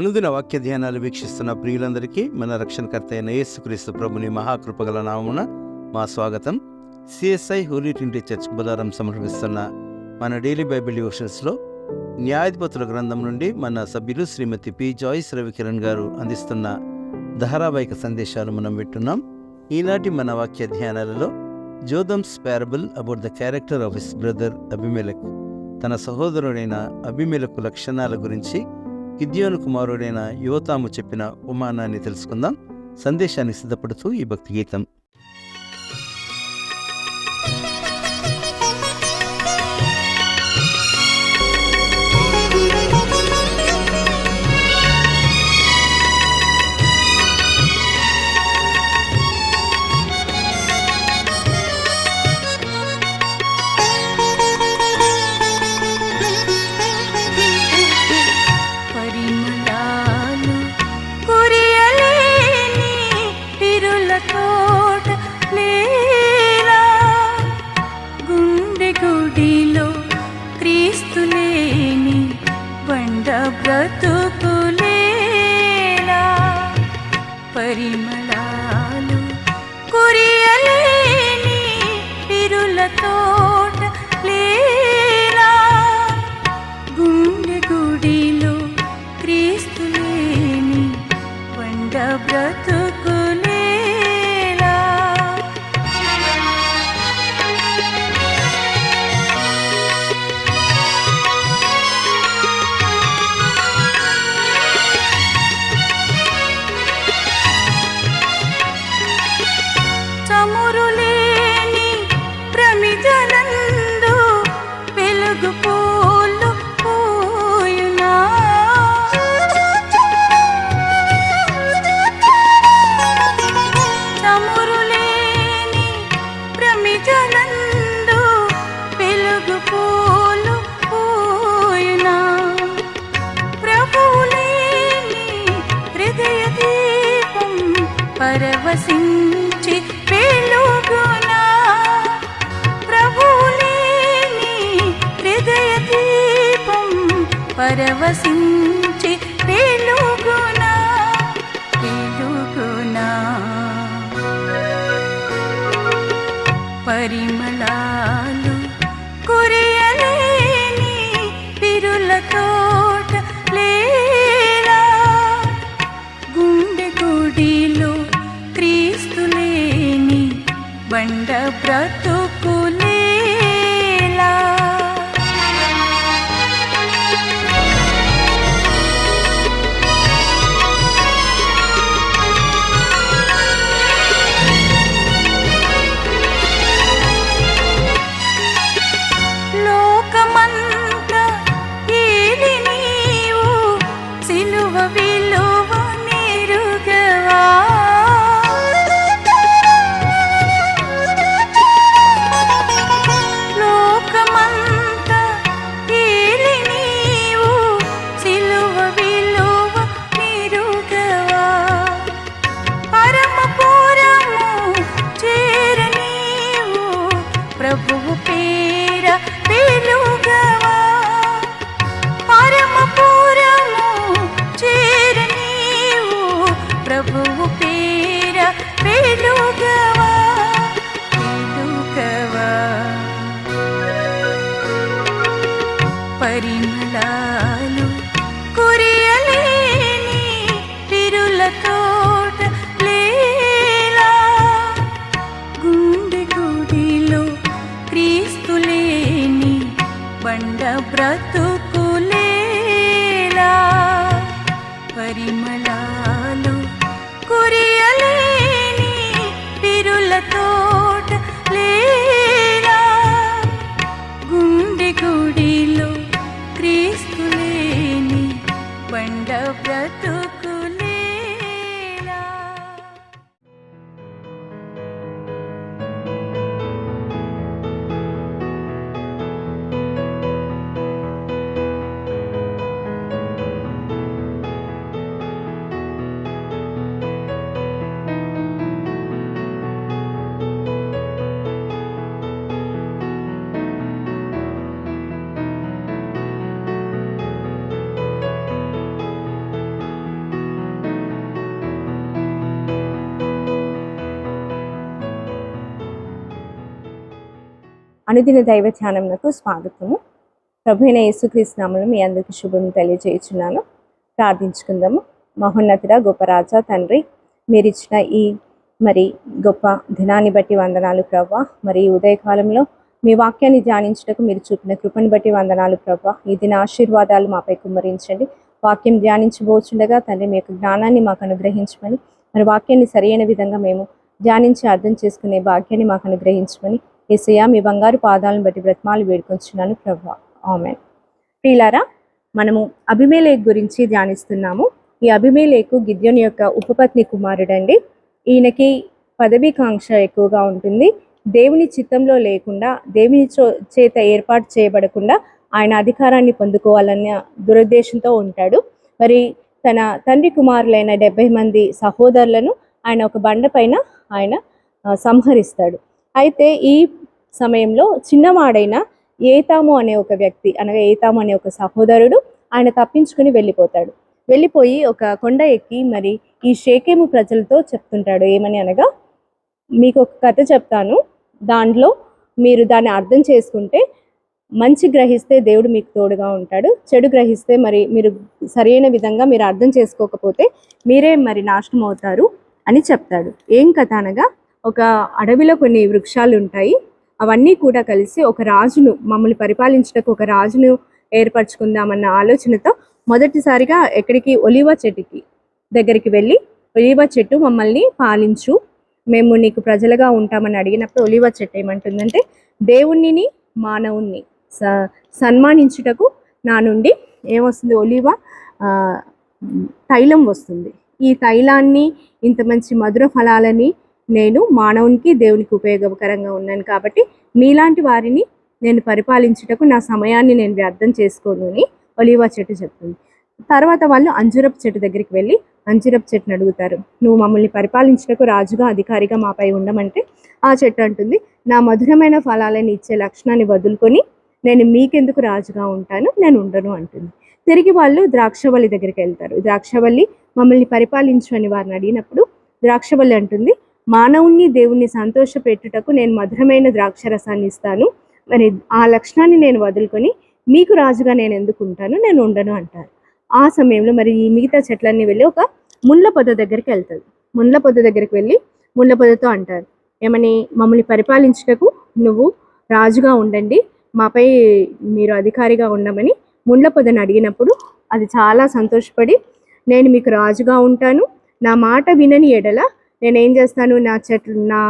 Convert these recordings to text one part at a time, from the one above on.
అనుదిన వాక్య ధ్యానాలు వీక్షిస్తున్న ప్రియులందరికీ మన రక్షణకర్త అయిన యేసుక్రీస్తు ప్రభుని మహాకృపగల నామమున మా స్వాగతం. సిఎస్ఐ హోలీ ట్రినిటీ చర్చ్ బుధవారం సమర్పిస్తున్న మన డైలీ బైబిల్ డివోషన్స్లో న్యాయాధిపతుల గ్రంథం నుండి మన సభ్యులు శ్రీమతి పి జాయిస్ రవికిరణ్ గారు అందిస్తున్న ధారావాహిక సందేశాలు మనం వింటున్నాం. ఈనాటి మన వాక్య ధ్యానాలలో Jotham's parable about the character of his brother Abimelech, తన సహోదరుడైన అబిమెలెకు లక్షణాల గురించి గిద్యోను కుమారుడైన యోతాము చెప్పిన ఉపమానాన్ని తెలుసుకుందాం. సందేశాన్ని సిద్ధపడుతూ ఈ భక్తి గీతం. పరిమళాలు కురియలేని పిరుల తోట లేలా, గుండె గుడిలో క్రీస్తు లేని వండ బ్రతుకులేలా. చమురులేని ప్రమిదలందు వెలుగు పూలు పూయునా, చమురులేని ప్రమిదలందు వెలుగు పూలు పూయునా, ప్రభువులేని హృదయ దీపం పరవశించి వెలుగునా, ప్రభువులేని హృదయ దీపం పరవశించి వెలుగునా, వెలుగునా. పరిమళాలు కురియలేని పిరుల తోట లేలా, గుండె గుడిలో క్రీస్తు లేని బండ బ్రతుకులేలా. లోకమంతా ఏలి నీవు సిలువ విలువ నెరుగవా, అనుదిన దైవ ధ్యానమునకు స్వాగతము. ప్రభు అయిన యేసుక్రీస్తు నామములో మీ అందరికీ శుభం తెలియజేయుచున్నాను. ప్రార్థించుకుందాము. మహోన్నతుడా, గొప్ప రాజా, తండ్రి, మీరు ఇచ్చిన ఈ గొప్ప దినాన్ని బట్టి వందనాలు ప్రభా. ఈ ఉదయకాలంలో మీ వాక్యాన్ని ధ్యానించుటకు మీరు చూపిన కృపను బట్టి వందనాలు ప్రభా. ఈ దిన ఆశీర్వాదాలు మాపై కుమ్మరించండి. వాక్యం ధ్యానించబోచుండగా తండ్రి మీ యొక్క జ్ఞానాన్ని మాకు అనుగ్రహించమని, వాక్యాన్ని సరైన విధంగా మేము ధ్యానించి అర్థం చేసుకునే భాగ్యాన్ని మాకు అనుగ్రహించమని యేసయ్య మీ బంగారు పాదాలను బట్టి బ్రతిమాలు వేడుకొంచున్నాను ప్రభా. ఆమేన్. ప్రియులారా, మనము అబీమెలెకు గురించి ధ్యానిస్తున్నాము. ఈ అబీమెలెకు గిద్యోను యొక్క ఉపపత్ని కుమారుడండి. ఈయనకి పదవీకాంక్ష ఎక్కువగా ఉంటుంది. దేవుని చిత్తంలో లేకుండా, దేవుని చేత ఏర్పాటు చేయబడకుండా ఆయన అధికారాన్ని పొందుకోవాలన్న దురుద్దేశంతో ఉంటాడు. తన తండ్రి కుమారులైన 70 మంది సహోదరులను ఆయన ఒక బండ పైన ఆయన సంహరిస్తాడు. అయితే ఈ సమయంలో చిన్నవాడైన ఏతాము అనే ఒక వ్యక్తి, అనగా ఏతాము అనే ఒక సహోదరుడు ఆయన తప్పించుకుని వెళ్ళిపోయి ఒక కొండ ఎక్కి ఈ షేకెము ప్రజలతో చెప్తుంటాడు. ఏమని అనగా, మీకు ఒక కథ చెప్తాను, దాంట్లో మీరు దాన్ని అర్థం చేసుకుంటే, మంచి గ్రహిస్తే దేవుడు మీకు తోడుగా ఉంటాడు, చెడు గ్రహిస్తే మీరు సరైన విధంగా మీరు అర్థం చేసుకోకపోతే మీరే నాశనం అవుతారు అని చెప్తాడు. ఏం కథ అనగా, ఒక అడవిలో కొన్ని వృక్షాలు ఉంటాయి. అవన్నీ కూడా కలిసి ఒక రాజును, మమ్మల్ని పరిపాలించడానికి ఒక రాజును ఏర్పరచుకుందామన్న ఆలోచనతో మొదటిసారిగా ఎక్కడికి, ఒలివ చెట్టుకి దగ్గరికి వెళ్ళి, ఒలివ చెట్టు మమ్మల్ని పాలించు, మేము నీకు ప్రజలుగా ఉంటామని అడిగినప్పుడు ఒలివ చెట్టు ఏమంటుందంటే, దేవుణ్ణి మానవుణ్ణి సన్మానించుటకు నా నుండి ఏమొస్తుంది, ఒలివ తైలం వస్తుంది. ఈ తైలాన్ని, ఇంత మంచి మధుర ఫలాలని నేను మానవునికి దేవునికి ఉపయోగకరంగా ఉన్నాను కాబట్టి మీలాంటి వారిని నేను పరిపాలించుటకు నా సమయాన్ని నేను వ్యర్థం చేసుకోను అని ఒలివ చెట్టు చెప్తుంది. తర్వాత వాళ్ళు అంజురపు చెట్టు దగ్గరికి వెళ్ళి అంజురపు చెట్టుని అడుగుతారు, నువ్వు మమ్మల్ని పరిపాలించుటకు రాజుగా, అధికారిగా మాపై ఉండమంటే ఆ చెట్టు అంటుంది, నా మధురమైన ఫలాలను ఇచ్చే లక్షణాన్ని వదులుకొని నేను మీకెందుకు రాజుగా ఉంటాను, నేను ఉండను అంటుంది. తిరిగి వాళ్ళు ద్రాక్షవల్లి దగ్గరికి వెళ్తారు. ద్రాక్షవల్లి మమ్మల్ని పరిపాలించు అని వారిని అడిగినప్పుడు ద్రాక్షవల్లి అంటుంది, మానవుణ్ణి దేవుణ్ణి సంతోష పెట్టుటకు నేను మధురమైన ద్రాక్ష రసాన్ని ఇస్తాను, ఆ లక్షణాన్ని నేను వదులుకొని మీకు రాజుగా నేను ఎందుకు ఉంటాను, నేను ఉండను అంటారు. ఆ సమయంలో ఈ మిగతా చెట్లన్నీ వెళ్ళి ఒక ముళ్ళ పొద దగ్గరికి వెళ్తుంది. ముళ్ళ పొద దగ్గరికి వెళ్ళి ముళ్ళ పొదతో అంటారు, ఏమని, మమ్మల్ని పరిపాలించుటకు నువ్వు రాజుగా ఉండండి, మాపై మీరు అధికారిగా ఉండమని ముళ్ళ పొదను అడిగినప్పుడు అది చాలా సంతోషపడి, నేను మీకు రాజుగా ఉంటాను, నా మాట వినని ఎడల నేనేం చేస్తాను, నా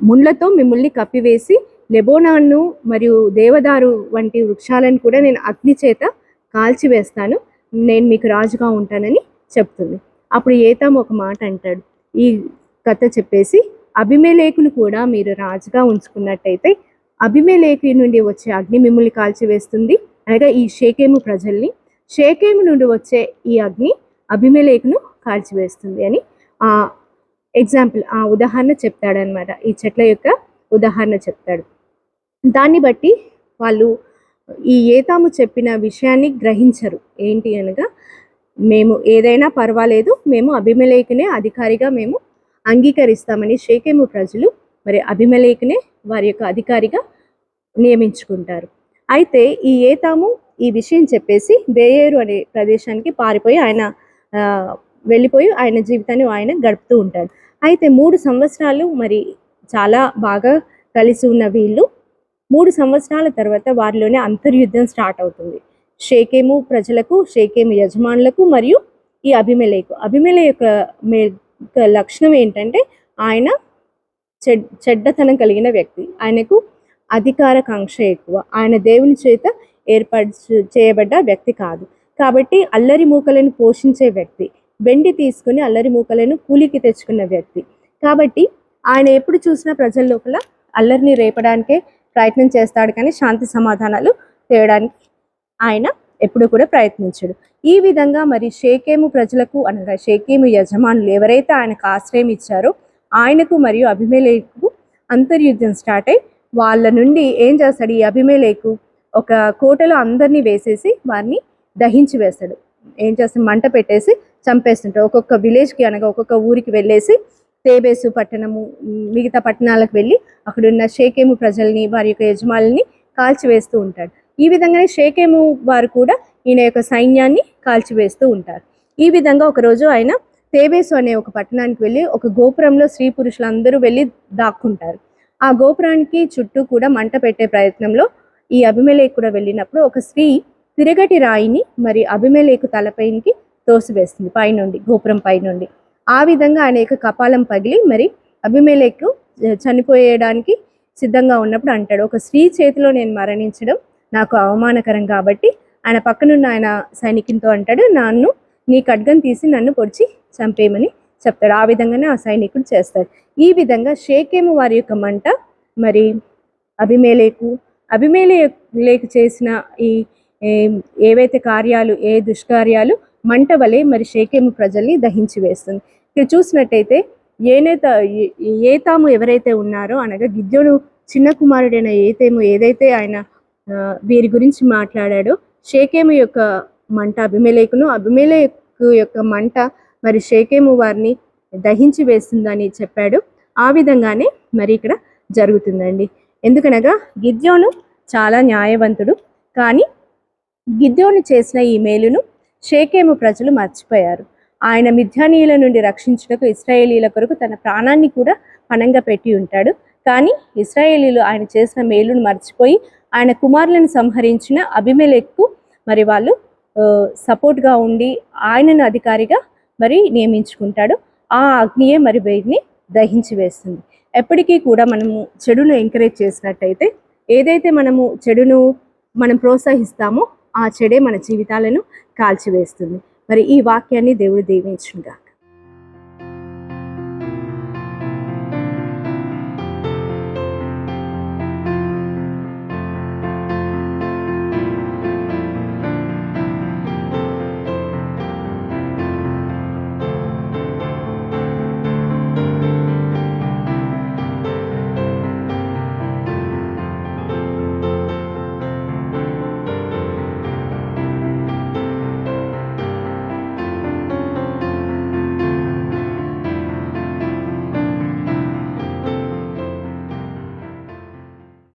ముళ్ళతో మిమ్మల్ని కప్పివేసి లెబోనాను మరియు దేవదారు వంటి వృక్షాలను కూడా నేను అగ్ని చేత కాల్చివేస్తాను, నేను మీకు రాజుగా ఉంటానని చెప్తుంది. అప్పుడు ఏతాము ఒక మాట అంటాడు, ఈ కథ చెప్పేసి, అబీమెలెకును కూడా మీరు రాజుగా ఉంచుకున్నట్టయితే అబీమెలెకు నుండి వచ్చే అగ్ని మిమ్మల్ని కాల్చివేస్తుంది, అనగా ఈ షేకెము ప్రజల్ని, షేకెము నుండి వచ్చే ఈ అగ్ని అబీమెలెకును కాల్చివేస్తుంది అని ఆ ఉదాహరణ చెప్తాడనమాట. ఈ చెట్ల యొక్క ఉదాహరణ చెప్తాడు. దాన్ని బట్టి వాళ్ళు ఈ ఏతాము చెప్పిన విషయాన్ని గ్రహించరు. ఏంటి అనగా, మేము ఏదైనా పర్వాలేదు, మేము అబీమెలెకునే అధికారిగా మేము అంగీకరిస్తామని షేకెము ప్రజలు అబీమెలెకునే వారి యొక్క అధికారిగా నియమించుకుంటారు. అయితే ఈ ఏతాము ఈ విషయం చెప్పేసి బేయేరు అనే ప్రదేశానికి పారిపోయి వెళ్ళిపోయి ఆయన జీవితాన్ని ఆయన గడుపుతూ ఉంటాడు. అయితే 3 సంవత్సరాలు చాలా బాగా కలిసి ఉన్న వీళ్ళు 3 సంవత్సరాల తర్వాత వారిలోనే అంతర్యుద్ధం స్టార్ట్ అవుతుంది. షేకెము ప్రజలకు, షేకెము యజమానులకు మరియు ఈ అబీమెలెకు యొక్క లక్షణం ఏంటంటే, ఆయన చెడ్డతనం కలిగిన వ్యక్తి, ఆయనకు అధికార కాంక్ష ఎక్కువ, ఆయన దేవుని చేత ఏర్పాటు చేయబడ్డ వ్యక్తి కాదు. కాబట్టి అల్లరి మూకలను పోషించే వ్యక్తి, వెండి తీసుకుని అల్లరి మూకలను కూలికి తెచ్చుకున్న వ్యక్తి. కాబట్టి ఆయన ఎప్పుడు చూసినా ప్రజల లోపల అల్లరిని రేపడానికే ప్రయత్నం చేస్తాడు, కానీ శాంతి సమాధానాలు తేయడానికి ఆయన ఎప్పుడు కూడా ప్రయత్నించడు. ఈ విధంగా షేకెము ప్రజలకు, అనగా షేకెము యజమానులు ఎవరైతే ఆయనకు ఆశ్రయం ఇచ్చారో ఆయనకు మరియు అబీమెలెకు అంతర్యుద్ధం స్టార్ట్ అయ్యి, వాళ్ళ నుండి ఏం చేస్తాడు, ఈ అబీమెలెకు ఒక కోటలో అందరినీ వేసేసి వారిని దహించి వేస్తాడు. ఏం చేస్తాడు, మంట పెట్టేసి చంపేస్తుంటాడు. ఒక్కొక్క విలేజ్కి, అనగా ఒక్కొక్క ఊరికి వెళ్ళేసి తేబేసు పట్టణము మిగతా పట్టణాలకు వెళ్ళి అక్కడున్న షేకేము ప్రజల్ని వారి యొక్క యజమానుల్ని కాల్చివేస్తూ ఉంటాడు. ఈ విధంగానే షేకేము వారు కూడా ఈయన యొక్క సైన్యాన్ని కాల్చివేస్తూ ఉంటారు. ఈ విధంగా ఒకరోజు ఆయన తేబేసు అనే ఒక పట్టణానికి వెళ్ళి ఒక గోపురంలో స్త్రీ పురుషులందరూ వెళ్ళి దాక్కుంటారు. ఆ గోపురానికి చుట్టూ కూడా మంట పెట్టే ప్రయత్నంలో ఈ అబీమెలెకు కూడా వెళ్ళినప్పుడు ఒక స్త్రీ తిరగటి రాయిని మరి అబీమెలెకు తలపైకి తోసివేస్తుంది పైనుండి, గోపురం పైనుండి. ఆ విధంగా అనేక కపాలం పగిలి మరి అబీమెలెకు చనిపోయడానికి సిద్ధంగా ఉన్నప్పుడు అంటాడు, ఒక స్త్రీ చేతిలో నేను మరణించడం నాకు అవమానకరం కాబట్టి ఆయన పక్కనున్న ఆయన సైనికునితో అంటాడు, నన్ను నీ ఖడ్గం తీసి నన్ను పొడిచి చంపేయమని చెప్తాడు. ఆ విధంగానే ఆ సైనికుడు చేస్తాడు. ఈ విధంగా షేకెము వారి యొక్క మంట మరి అబీమెలెకు చేసిన ఈ ఏవైతే కార్యాలు, ఏ దుష్కార్యాలు మంట వలె మరి షేకెము ప్రజల్ని దహించి వేస్తుంది. ఇక్కడ చూసినట్టయితే ఏతాము ఎవరైతే ఉన్నారో అనగా గిద్యోను చిన్న కుమారుడైన ఏతేము ఏదైతే ఆయన వీరి గురించి మాట్లాడాడో, షేకెము యొక్క మంట అబీమెలెకు యొక్క మంట మరి షేకెము వారిని దహించి వేస్తుందని చెప్పాడు. ఆ విధంగానే మరి ఇక్కడ జరుగుతుందండి. ఎందుకనగా గిద్యోను చాలా న్యాయవంతుడు, కానీ గిద్యోను చేసిన ఈ మేలును షేకెము ప్రజలు మర్చిపోయారు. ఆయన మిద్యానీయుల నుండి రక్షించుటకు ఇశ్రాయేలీల కొరకు తన ప్రాణాన్ని కూడా పణంగా పెట్టి ఉంటాడు. కానీ ఇశ్రాయేలీలు ఆయన చేసిన మేలును మర్చిపోయి ఆయన కుమారులను సంహరించిన అబీమెలెకు మరి వాళ్ళు సపోర్ట్గా ఉండి ఆయనను అధికారిగా మరి నియమించుకుంటాడు. ఆ అగ్నియే మరి వీరిని దహించి వేస్తుంది. ఎప్పటికీ కూడా మనము చెడును ఎంకరేజ్ చేసినట్టయితే, ఏదైతే మనము చెడును మనం ప్రోత్సహిస్తామో ఆ చెడే మన జీవితాలను కాల్చివేస్తుంది. మరి ఈ వాక్యాన్ని దేవుడు దీవించుగా.